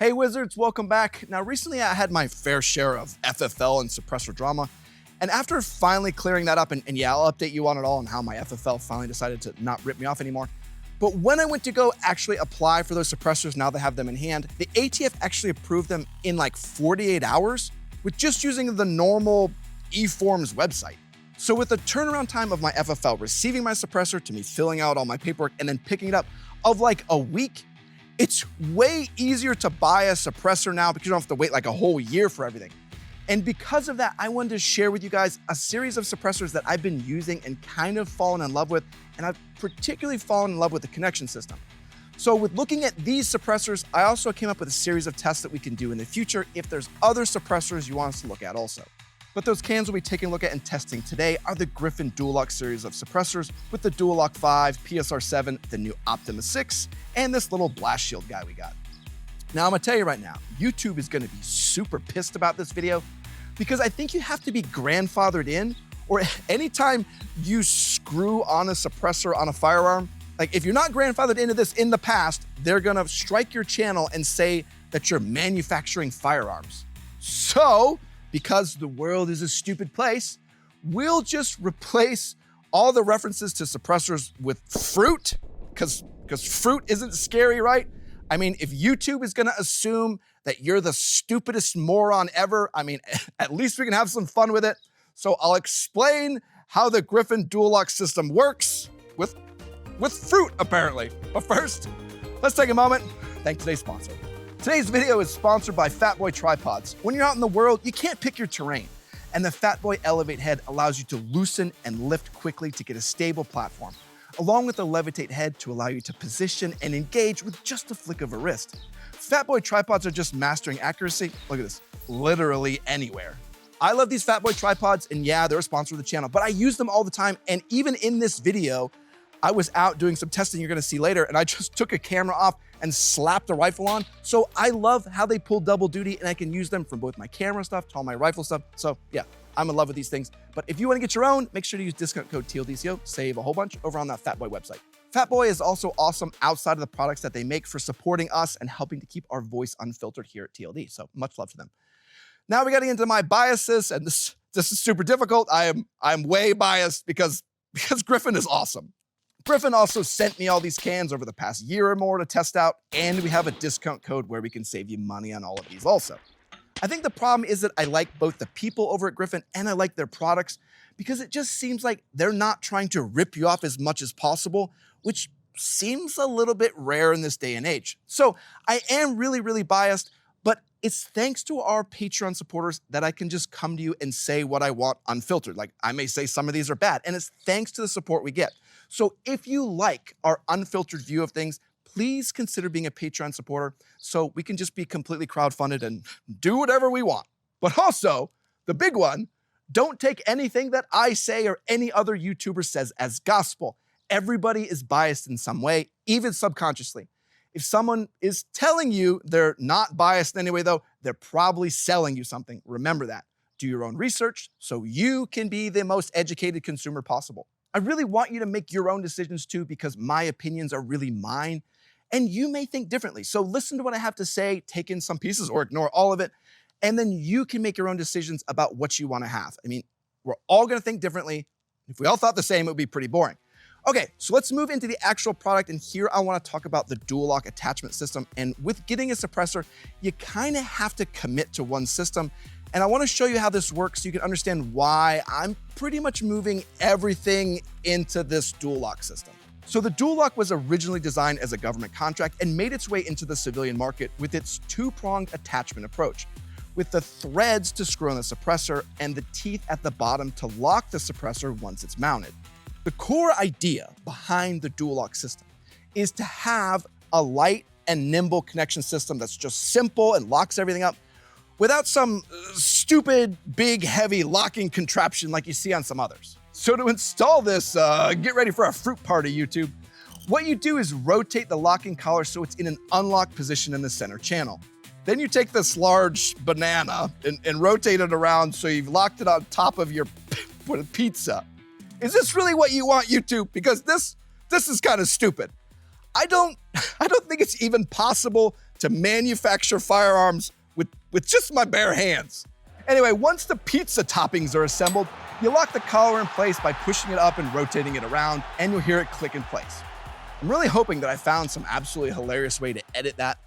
Hey Wizards, welcome back. Now recently I had my fair share of FFL and suppressor drama, and after finally clearing that up, and yeah, I'll update you on it all and how my FFL finally decided to not rip me off anymore. But when I went to go actually apply for those suppressors, now they have them in hand, the ATF actually approved them in like 48 hours with just using the normal eForms website. So with the turnaround time of my FFL receiving my suppressor to me filling out all my paperwork and then picking it up of like a week, it's way easier to buy a suppressor now because you don't have to wait like a whole year for everything. And because of that, I wanted to share with you guys a series of suppressors that I've been using and kind of fallen in love with, and I've particularly fallen in love with the connection system. So with looking at these suppressors, I also came up with a series of tests that we can do in the future if there's other suppressors you want us to look at also. But those cans we'll be taking a look at and testing today are the Griffin Dual Lok series of suppressors with the Dual Lok 5, PSR 7, the new Optimus 6, and this little blast shield guy we got. Now I'm gonna tell you right now, YouTube is gonna be super pissed about this video because I think you have to be grandfathered in, or anytime you screw on a suppressor on a firearm, like if you're not grandfathered into this in the past, they're gonna strike your channel and say that you're manufacturing firearms. So, because the world is a stupid place, we'll just replace all the references to suppressors with fruit, because fruit isn't scary, right? I mean, if YouTube is gonna assume that you're the stupidest moron ever, I mean, at least we can have some fun with it. So I'll explain how the Griffin Dual Lok system works with fruit, apparently. But first, let's take a moment, thank today's sponsor. Today's video is sponsored by Fatboy Tripods. When you're out in the world, you can't pick your terrain, and the Fatboy Elevate head allows you to loosen and lift quickly to get a stable platform, along with the Levitate head to allow you to position and engage with just a flick of a wrist. Fatboy Tripods are just mastering accuracy, look at this, literally anywhere. I love these Fatboy Tripods, and yeah, they're a sponsor of the channel, but I use them all the time, and even in this video, I was out doing some testing you're gonna see later, and I just took a camera off and slapped the rifle on. So I love how they pull double duty, and I can use them from both my camera stuff to all my rifle stuff. So yeah, I'm in love with these things. But if you wanna get your own, make sure to use discount code TLDco, save a whole bunch over on that Fatboy website. Fatboy is also awesome outside of the products that they make for supporting us and helping to keep our voice unfiltered here at TLD. So much love to them. Now we're getting into my biases, and this is super difficult. I'm way biased because Griffin is awesome. Griffin also sent me all these cans over the past year or more to test out, and we have a discount code where we can save you money on all of these also. I think the problem is that I like both the people over at Griffin and I like their products because it just seems like they're not trying to rip you off as much as possible, which seems a little bit rare in this day and age. So I am really, really biased, but it's thanks to our Patreon supporters that I can just come to you and say what I want unfiltered. Like I may say some of these are bad, and it's thanks to the support we get. So if you like our unfiltered view of things, please consider being a Patreon supporter so we can just be completely crowdfunded and do whatever we want. But also, the big one, don't take anything that I say or any other YouTuber says as gospel. Everybody is biased in some way, even subconsciously. If someone is telling you they're not biased in any way though, they're probably selling you something. Remember that. Do your own research so you can be the most educated consumer possible. I really want you to make your own decisions too because my opinions are really mine and you may think differently. So listen to what I have to say, take in some pieces or ignore all of it, and then you can make your own decisions about what you want to have. I mean, we're all going to think differently. If we all thought the same, it would be pretty boring. Okay, so let's move into the actual product, and here I want to talk about the Dual Lok attachment system. And with getting a suppressor, you kind of have to commit to one system. And I want to show you how this works so you can understand why I'm pretty much moving everything into this Dual Lok system. So the Dual Lok was originally designed as a government contract and made its way into the civilian market with its two-pronged attachment approach, with the threads to screw on the suppressor and the teeth at the bottom to lock the suppressor once it's mounted. The core idea behind the Dual Lok system is to have a light and nimble connection system that's just simple and locks everything up without some stupid, big, heavy locking contraption like you see on some others. So to install this, get ready for a fruit party, YouTube. What you do is rotate the locking collar so it's in an unlocked position in the center channel. Then you take this large banana and rotate it around so you've locked it on top of your pizza. Is this really what you want, YouTube? Because this is kind of stupid. I don't think it's even possible to manufacture firearms with just my bare hands. Anyway, once the pizza toppings are assembled, you lock the collar in place by pushing it up and rotating it around, and you'll hear it click in place. I'm really hoping that I found some absolutely hilarious way to edit that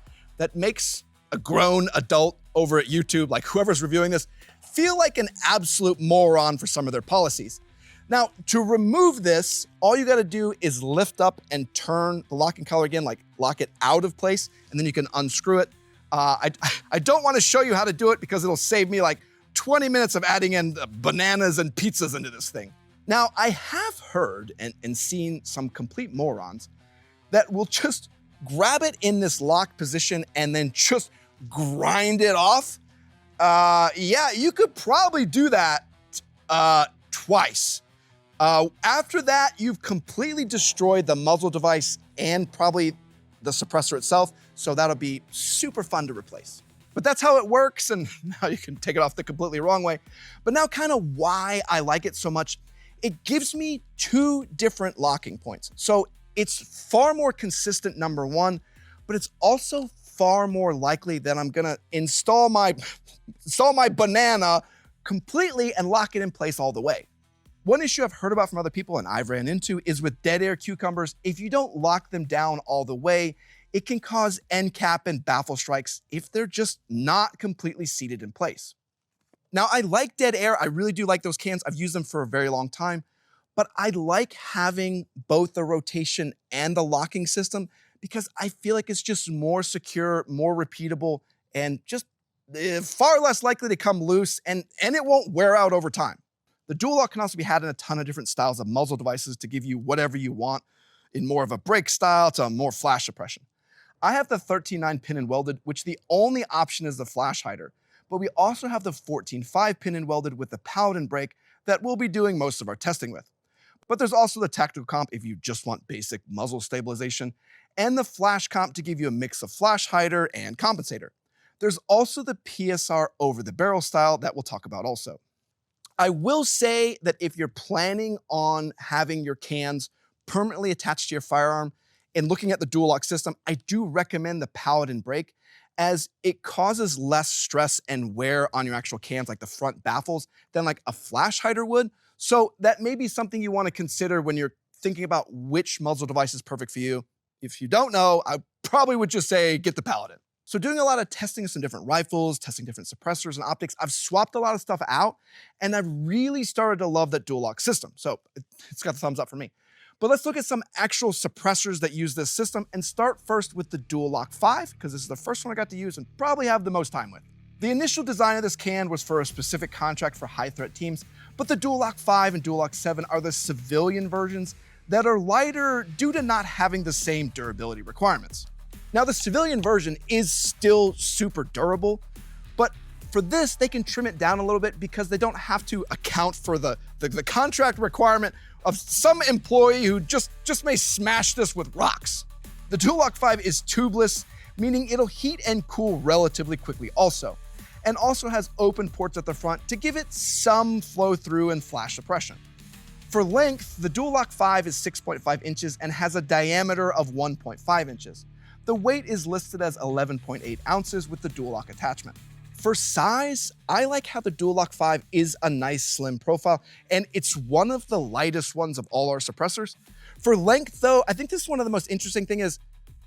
makes a grown adult over at YouTube, like whoever's reviewing this, feel like an absolute moron for some of their policies. Now, to remove this, all you gotta do is lift up and turn the locking collar again, like lock it out of place, and then you can unscrew it. I don't wanna show you how to do it because it'll save me like 20 minutes of adding in bananas and pizzas into this thing. Now, I have heard and seen some complete morons that will just grab it in this locked position and then just grind it off. Yeah, you could probably do that twice. After that, you've completely destroyed the muzzle device and probably the suppressor itself, so that'll be super fun to replace. But that's how it works, and now you can take it off the completely wrong way. But now kind of why I like it so much, it gives me two different locking points. So it's far more consistent, number one, but it's also far more likely that I'm gonna install my banana completely and lock it in place all the way. One issue I've heard about from other people and I've ran into is with dead air cucumbers, if you don't lock them down all the way, it can cause end cap and baffle strikes if they're just not completely seated in place. Now, I like dead air. I really do like those cans. I've used them for a very long time, but I like having both the rotation and the locking system because I feel like it's just more secure, more repeatable, and just far less likely to come loose, and it won't wear out over time. The Dual Lok can also be had in a ton of different styles of muzzle devices to give you whatever you want, in more of a break style to more flash suppression. I have the 13.9 pin and welded, which the only option is the flash hider, but we also have the 14.5 pin and welded with the Paladin brake that we'll be doing most of our testing with. But there's also the tactical comp if you just want basic muzzle stabilization, and the flash comp to give you a mix of flash hider and compensator. There's also the PSR over the barrel style that we'll talk about also. I will say that if you're planning on having your cans permanently attached to your firearm and looking at the Dual Lok system, I do recommend the Paladin brake as it causes less stress and wear on your actual cans, like the front baffles, than like a flash hider would. So that may be something you want to consider when you're thinking about which muzzle device is perfect for you. If you don't know, I probably would just say get the Paladin. So doing a lot of testing of some different rifles, testing different suppressors and optics, I've swapped a lot of stuff out, and I've really started to love that Dual Lok system. So it's got the thumbs up for me. But let's look at some actual suppressors that use this system and start first with the Dual Lok 5, because this is the first one I got to use and probably have the most time with. The initial design of this can was for a specific contract for high threat teams, but the Dual Lok 5 and Dual Lok 7 are the civilian versions that are lighter due to not having the same durability requirements. Now, the civilian version is still super durable, but for this, they can trim it down a little bit because they don't have to account for the contract requirement of some employee who just may smash this with rocks. The Dual Lok 5 is tubeless, meaning it'll heat and cool relatively quickly also, and also has open ports at the front to give it some flow through and flash suppression. For length, the Dual Lok 5 is 6.5 inches and has a diameter of 1.5 inches. The weight is listed as 11.8 ounces with the Dual Lok attachment. For size, I like how the Dual Lok 5 is a nice slim profile, and it's one of the lightest ones of all our suppressors. For length though, I think this is one of the most interesting thing is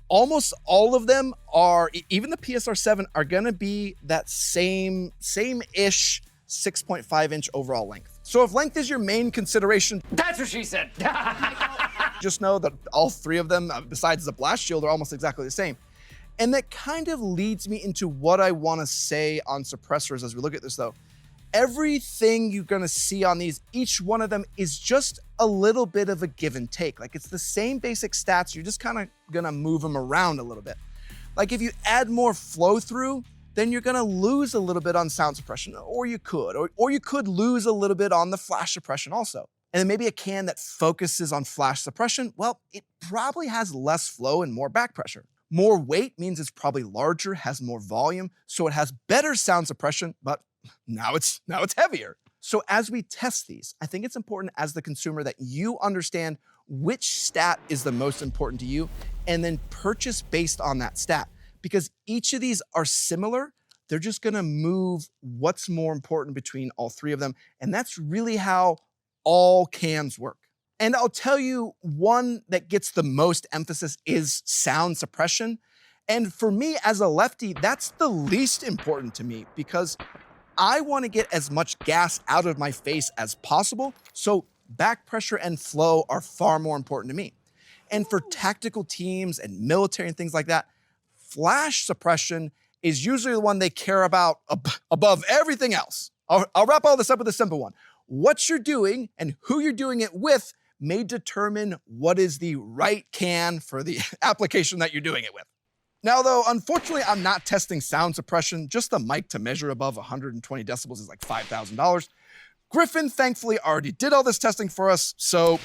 almost all of them are, even the PSR 7 are gonna be that same-ish 6.5 inch overall length. So if length is your main consideration, that's what she said. just know that all three of them, besides the blast shield, are almost exactly the same. And that kind of leads me into what I want to say on suppressors as we look at this though. Everything you're gonna see on these, each one of them is just a little bit of a give and take. Like it's the same basic stats, you're just kind of gonna move them around a little bit. Like if you add more flow through, then you're gonna lose a little bit on sound suppression, or you could lose a little bit on the flash suppression also. And then maybe a can that focuses on flash suppression, well, it probably has less flow and more back pressure. More weight means it's probably larger, has more volume, so it has better sound suppression, but now it's heavier. So as we test these, I think it's important as the consumer that you understand which stat is the most important to you and then purchase based on that stat. because each of these are similar. They're just gonna move what's more important between all three of them. And that's really how all cans work. And I'll tell you, one that gets the most emphasis is sound suppression. And for me as a lefty, that's the least important to me because I want to get as much gas out of my face as possible. So back pressure and flow are far more important to me. And for tactical teams and military and things like that, flash suppression is usually the one they care about above everything else. I'll wrap all this up with a simple one. What you're doing and who you're doing it with may determine what is the right can for the application that you're doing it with. Now though, unfortunately, I'm not testing sound suppression. Just the mic to measure above 120 decibels is like $5,000. Griffin thankfully already did all this testing for us, so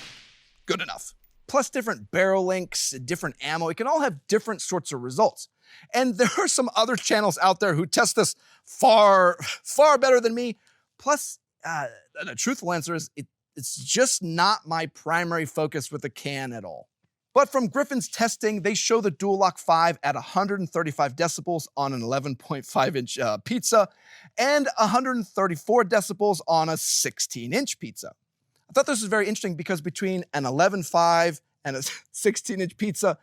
good enough. Plus different barrel lengths, different ammo, it can all have different sorts of results. And there are some other channels out there who test this far better than me. Plus, the truthful answer is it's just not my primary focus with the can at all. But from Griffin's testing, they show the Dual Lok 5 at 135 decibels on an 11.5-inch pizza and 134 decibels on a 16-inch pizza. I thought this was very interesting because between an 11.5 and a 16-inch pizza,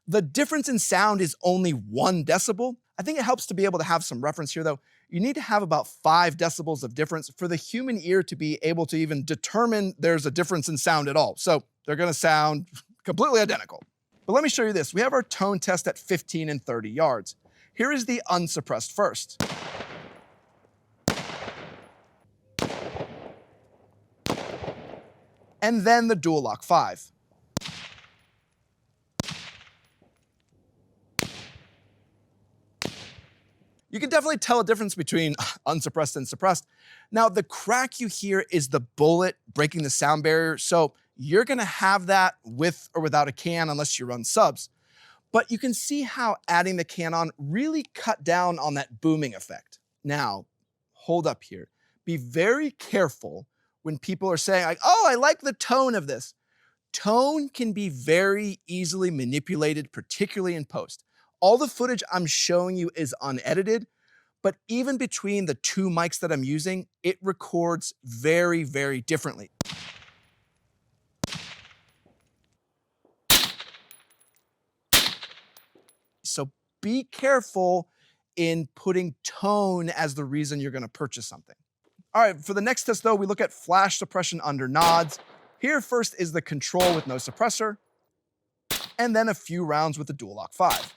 the difference in sound is only 1 decibel. I think it helps to be able to have some reference here though. You need to have about 5 decibels of difference for the human ear to be able to even determine there's a difference in sound at all. So they're gonna sound completely identical. But let me show you this. We have our tone test at 15 and 30 yards. Here is the unsuppressed first. And then the Dual Lok 5. You can definitely tell a difference between unsuppressed and suppressed. Now, the crack you hear is the bullet breaking the sound barrier, so you're gonna have that with or without a can unless you run subs. But you can see how adding the can on really cut down on that booming effect. Now, hold up here. Be very careful when people are saying like, oh, I like the tone of this. Tone can be very easily manipulated, particularly in post. All the footage I'm showing you is unedited, but even between the two mics that I'm using, it records very, very differently. So be careful in putting tone as the reason you're gonna purchase something. All right, for the next test though, we look at flash suppression under nods. Here first is the control with no suppressor, and then a few rounds with the Dual Lok 5.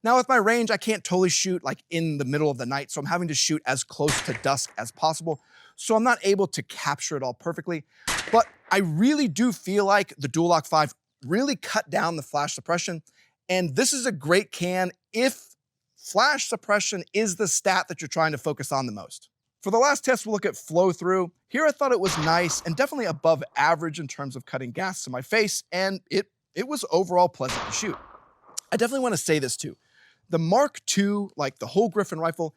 Now with my range, I can't totally shoot like in the middle of the night, so I'm having to shoot as close to dusk as possible. So I'm not able to capture it all perfectly, but I really do feel like the Dual Lok 5 really cut down the flash suppression. And this is a great can if flash suppression is the stat that you're trying to focus on the most. For the last test, we'll look at flow through. Here I thought it was nice and definitely above average in terms of cutting gas to my face, and it was overall pleasant to shoot. I definitely want to say this too. The Mark II, like the whole Griffin rifle,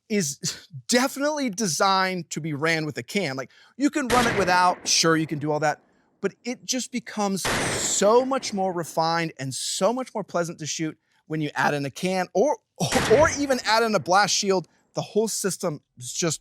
is definitely designed to be ran with a can. Like you can run it without, sure you can do all that, but it just becomes so much more refined and so much more pleasant to shoot when you add in a can or even add in a blast shield. The whole system is just,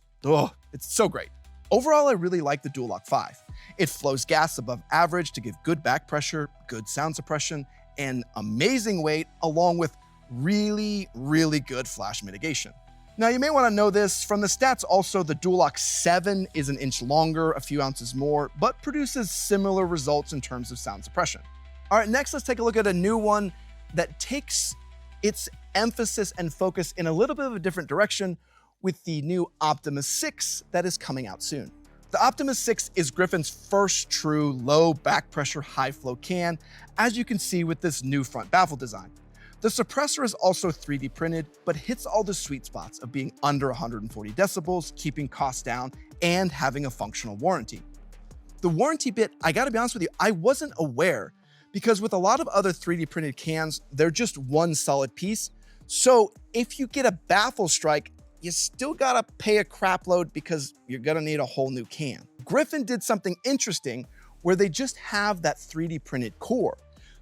it's so great. Overall, I really like the Dual Lok 5. It flows gas above average to give good back pressure, good sound suppression, and amazing weight, along with really, really good flash mitigation. Now you may want to know this from the stats also, the Dual Lok 7 is an inch longer, a few ounces more, but produces similar results in terms of sound suppression. All right, next let's take a look at a new one that takes its emphasis and focus in a little bit of a different direction with the new Optimus 6 that is coming out soon. The Optimus 6 is Griffin's first true low back pressure, high flow can, as you can see with this new front baffle design. The suppressor is also 3D printed, but hits all the sweet spots of being under 140 decibels, keeping costs down, and having a functional warranty. The warranty bit, I gotta be honest with you, I wasn't aware because with a lot of other 3D printed cans, they're just one solid piece. So if you get a baffle strike, you still gotta pay a crap load because you're gonna need a whole new can. Griffin did something interesting where they just have that 3D printed core.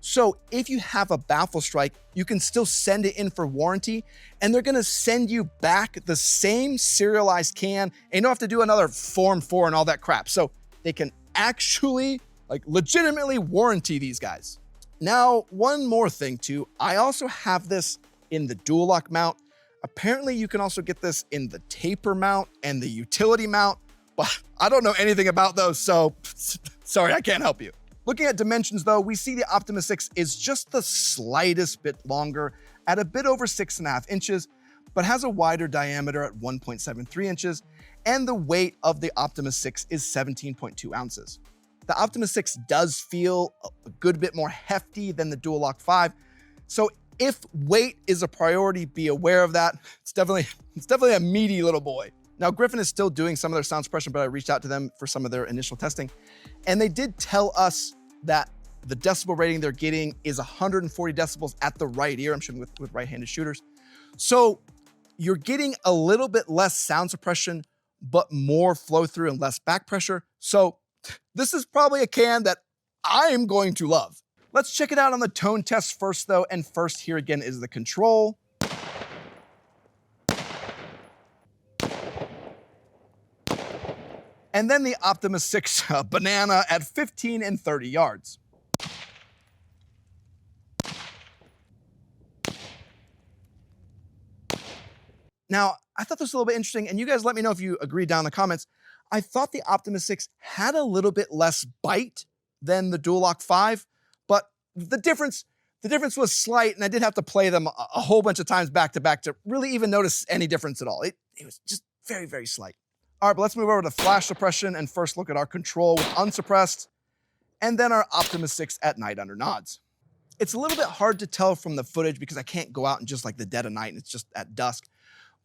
So if you have a baffle strike, you can still send it in for warranty, and they're gonna send you back the same serialized can, and you don't have to do another Form 4 and all that crap. So they can actually, like, legitimately warranty these guys. Now, one more thing too, I also have this in the Dual Lok mount. Apparently you can also get this in the taper mount and the utility mount, but I don't know anything about those, so sorry, I can't help you. Looking at dimensions though, we see the Optimus 6 is just the slightest bit longer at a bit over 6.5 inches, but has a wider diameter at 1.73 inches, and the weight of the Optimus 6 is 17.2 ounces. The Optimus 6 does feel a good bit more hefty than the Dual Lok 5, so if weight is a priority, be aware of that. It's definitely a meaty little boy. Now, Griffin is still doing some of their sound suppression, but I reached out to them for some of their initial testing, and they did tell us that the decibel rating they're getting is 140 decibels at the right ear. I'm shooting with right-handed shooters. So you're getting a little bit less sound suppression, but more flow through and less back pressure. So this is probably a can that I am going to love. Let's check it out on the tone test first though. And first here again is the control. And then the Optimus 6 banana at 15 and 30 yards. Now, I thought this was a little bit interesting, and you guys let me know if you agree down in the comments. I thought the Optimus 6 had a little bit less bite than the Dual Lok 5, but the difference was slight, and I did have to play them a whole bunch of times back to back to really even notice any difference at all. It was just very, very slight. All right, but let's move over to flash suppression and first look at our control with unsuppressed, and then our Optimus 6 at night under nods. It's a little bit hard to tell from the footage because I can't go out in just like the dead of night and it's just at dusk.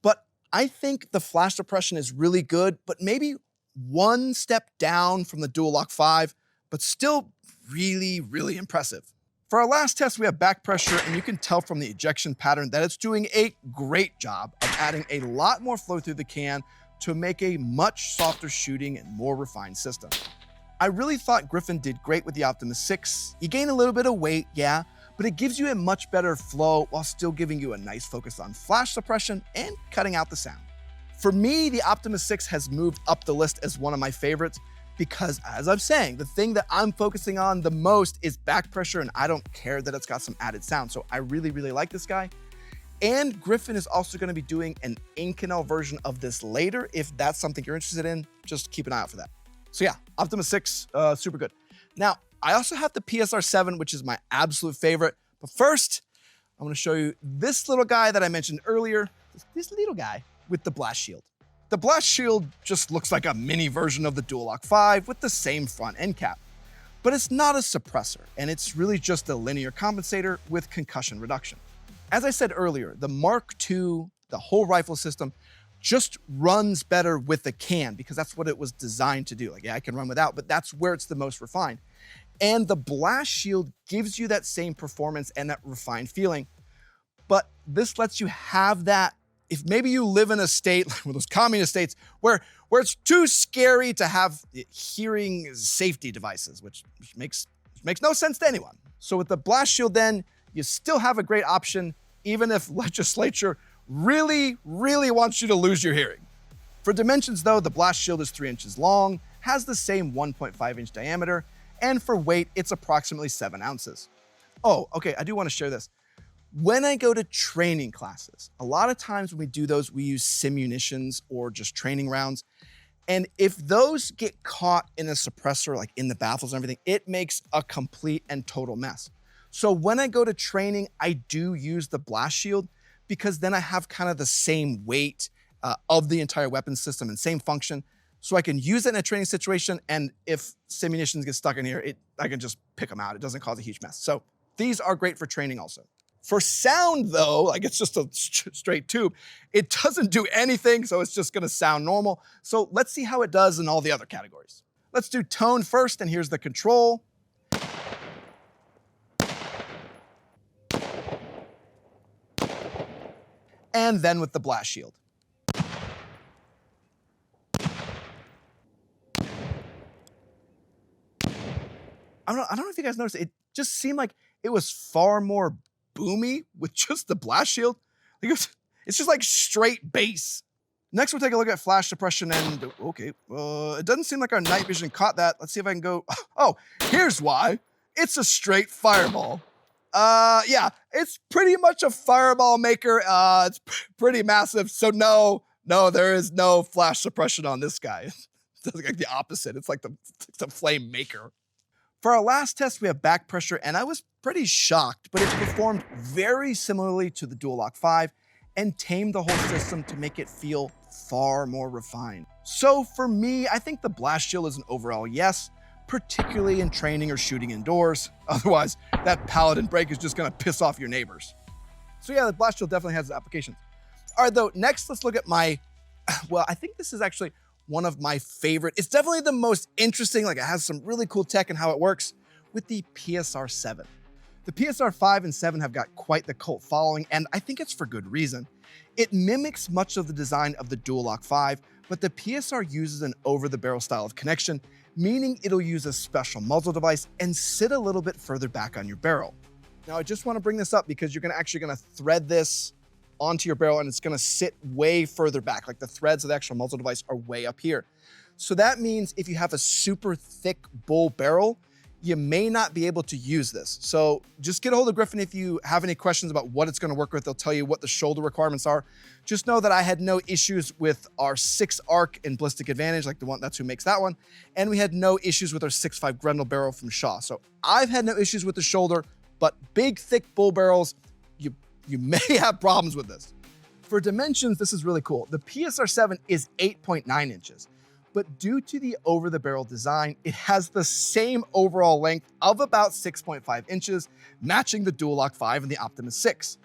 But I think the flash suppression is really good, but maybe one step down from the Dual Lok 5, but still really, really impressive. For our last test, we have back pressure, and you can tell from the ejection pattern that it's doing a great job of adding a lot more flow through the can to make a much softer shooting and more refined system. I really thought Griffin did great with the Optimus 6. You gain a little bit of weight, yeah, but it gives you a much better flow while still giving you a nice focus on flash suppression and cutting out the sound. For me, the Optimus 6 has moved up the list as one of my favorites because, as I'm saying, the thing that I'm focusing on the most is back pressure, and I don't care that it's got some added sound. So I really, really like this guy. And Griffin is also going to be doing an Inconel version of this later. If that's something you're interested in, just keep an eye out for that. So yeah, Optimus 6, super good. Now, I also have the PSR 7, which is my absolute favorite. But first, I'm going to show you this little guy that I mentioned earlier, this little guy with the blast shield. The blast shield just looks like a mini version of the Dual Lok 5 with the same front end cap. But it's not a suppressor, and it's really just a linear compensator with concussion reduction. As I said earlier, the Mark II, the whole rifle system, just runs better with the can because that's what it was designed to do. Like, yeah, I can run without, but that's where it's the most refined. And the blast shield gives you that same performance and that refined feeling. But this lets you have that if maybe you live in a state, like one of those communist states, where it's too scary to have hearing safety devices, which makes no sense to anyone. So with the blast shield then, you still have a great option, even if legislature really, really wants you to lose your hearing. For dimensions though, the blast shield is 3 inches long, has the same 1.5 inch diameter, and for weight, it's approximately 7 ounces. Oh, okay, I do want to share this. When I go to training classes, a lot of times when we do those, we use simunitions or just training rounds. And if those get caught in a suppressor, like in the baffles and everything, it makes a complete and total mess. So when I go to training, I do use the blast shield because then I have kind of the same weight of the entire weapon system and same function. So I can use it in a training situation. And if simunitions get stuck in here, I can just pick them out. It doesn't cause a huge mess. So these are great for training also. For sound though, like it's just a straight tube, it doesn't do anything, so it's just gonna sound normal. So let's see how it does in all the other categories. Let's do tone first, and here's the control. And then with the blast shield. I don't know if you guys noticed, it just seemed like it was far more boomy with just the blast shield. It's just like straight bass. Next, we'll take a look at flash suppression and, okay, it doesn't seem like our night vision caught that. Let's see if I can go, oh, here's why. It's a straight fireball. Yeah, it's pretty much a fireball maker. It's pretty massive, so no, there is no flash suppression on this guy. It's like the opposite. It's like the flame maker. For our last test, we have back pressure, and I was pretty shocked, but it performed very similarly to the Dual Lok 5 and tamed the whole system to make it feel far more refined. So for me, I think the blast shield is an overall yes, particularly in training or shooting indoors. Otherwise, that paladin break is just gonna piss off your neighbors. So yeah, the blast shield definitely has its applications. All right, though, next let's look at well, I think this is actually one of my favorite. It's definitely the most interesting, like it has some really cool tech and how it works with the PSR 7. The PSR 5 and 7 have got quite the cult following, and I think it's for good reason. It mimics much of the design of the Dual Lok 5, but the PSR uses an over-the-barrel style of connection, meaning it'll use a special muzzle device and sit a little bit further back on your barrel. Now, I just want to bring this up because you're actually gonna thread this onto your barrel and it's gonna sit way further back. Like the threads of the actual muzzle device are way up here. So that means if you have a super thick bull barrel, you may not be able to use this. So just get a hold of Griffin if you have any questions about what it's gonna work with. They'll tell you what the shoulder requirements are. Just know that I had no issues with our 6 arc and ballistic advantage, like the one, that's who makes that one. And we had no issues with our 6.5 Grendel barrel from Shaw. So I've had no issues with the shoulder, but big, thick bull barrels, you may have problems with this. For dimensions, this is really cool. The PSR 7 is 8.9 inches. But due to the over-the-barrel design, it has the same overall length of about 6.5 inches, matching the Dual Lok 5 and the Optimus 6.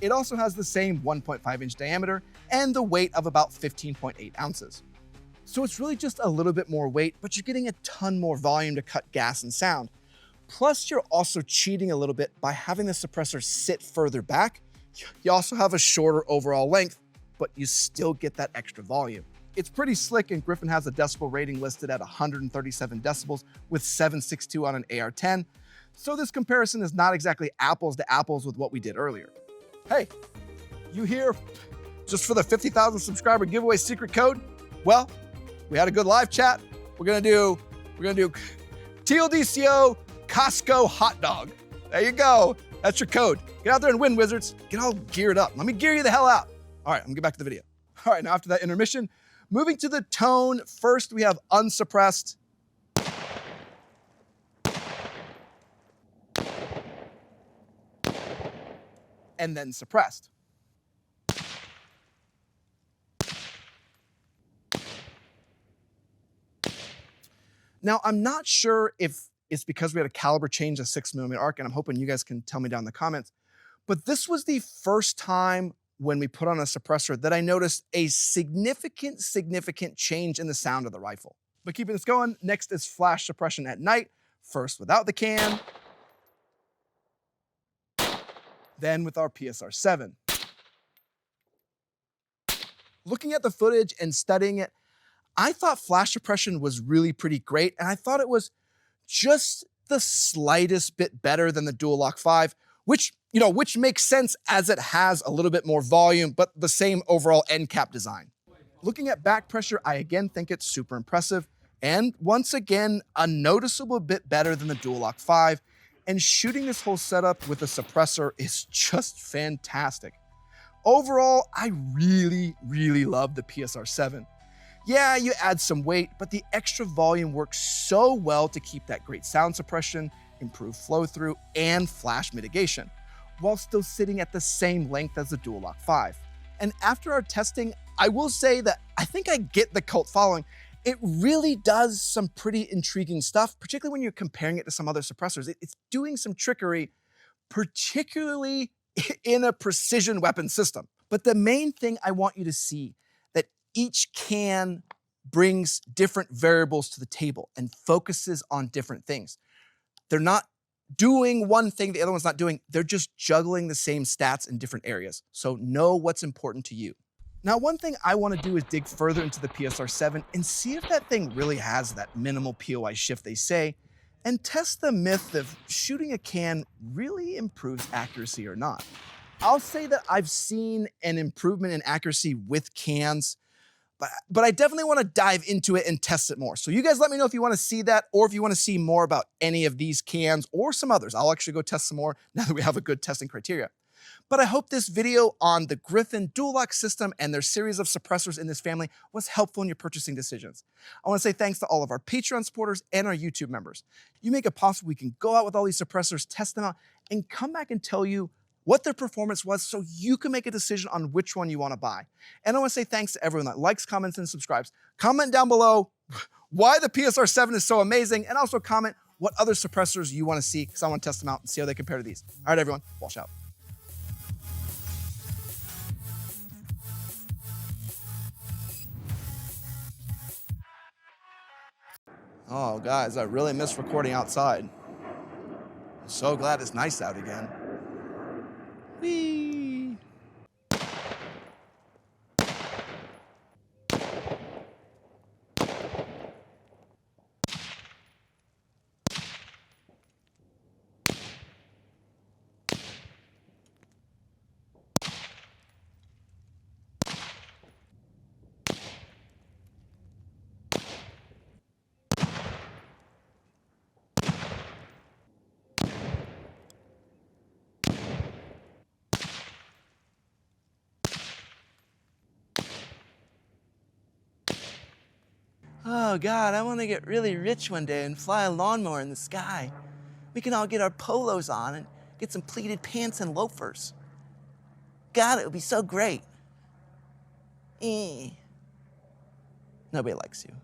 It also has the same 1.5 inch diameter and the weight of about 15.8 ounces. So it's really just a little bit more weight, but you're getting a ton more volume to cut gas and sound. Plus, you're also cheating a little bit by having the suppressor sit further back. You also have a shorter overall length, but you still get that extra volume. It's pretty slick, and Griffin has a decibel rating listed at 137 decibels with 762 on an AR-10. So this comparison is not exactly apples to apples with what we did earlier. Hey, you here just for the 50,000 subscriber giveaway secret code? Well, we had a good live chat. We're gonna do TLDco Costco hot dog. There you go. That's your code. Get out there and win, Wizards. Get all geared up. Let me gear you the hell out. All right, I'm gonna get back to the video. All right, now after that intermission, moving to the tone. First, we have unsuppressed. And then suppressed. Now, I'm not sure if it's because we had a caliber change, a 6mm arc, and I'm hoping you guys can tell me down in the comments. But this was the first time when we put on a suppressor that I noticed a significant change in the sound of the rifle. But keeping this going, next is flash suppression at night. First without the can, then with our PSR 7. Looking at the footage and studying it, I thought flash suppression was really pretty great, and I thought it was just the slightest bit better than the Dual Lok 5, which makes sense as it has a little bit more volume, but the same overall end cap design. Looking at back pressure, I again think it's super impressive, and once again, a noticeable bit better than the Dual Lok 5, and shooting this whole setup with a suppressor is just fantastic. Overall, I really love the PSR 7. Yeah, you add some weight, but the extra volume works so well to keep that great sound suppression, improve flow through, and flash mitigation, while still sitting at the same length as the Dual Lok 5. And after our testing, I will say that I think I get the cult following. It really does some pretty intriguing stuff, particularly when you're comparing it to some other suppressors. It's doing some trickery, particularly in a precision weapon system. But the main thing I want you to see, that each can brings different variables to the table and focuses on different things. They're not doing one thing the other one's not doing. They're just juggling the same stats in different areas. So know what's important to you. Now, one thing I want to do is dig further into the PSR 7 and see if that thing really has that minimal POI shift they say, and test the myth if shooting a can really improves accuracy or not. I'll say that I've seen an improvement in accuracy with cans, but I definitely want to dive into it and test it more. So you guys let me know if you want to see that, or if you want to see more about any of these cans or some others. I'll actually go test some more now that we have a good testing criteria. But I hope this video on the Griffin Dual Lok system and their series of suppressors in this family was helpful in your purchasing decisions. I want to say thanks to all of our Patreon supporters and our YouTube members. You make it possible we can go out with all these suppressors, test them out, and come back and tell you what their performance was so you can make a decision on which one you want to buy. And I want to say thanks to everyone that likes, comments, and subscribes. Comment down below why the PSR 7 is so amazing, and also comment what other suppressors you want to see, because I want to test them out and see how they compare to these. All right, everyone, Walsh out. Oh, guys, I really miss recording outside. I'm so glad it's nice out again. Whee! Oh God, I want to get really rich one day and fly a lawnmower in the sky. We can all get our polos on and get some pleated pants and loafers. God, it would be so great. Nobody likes you.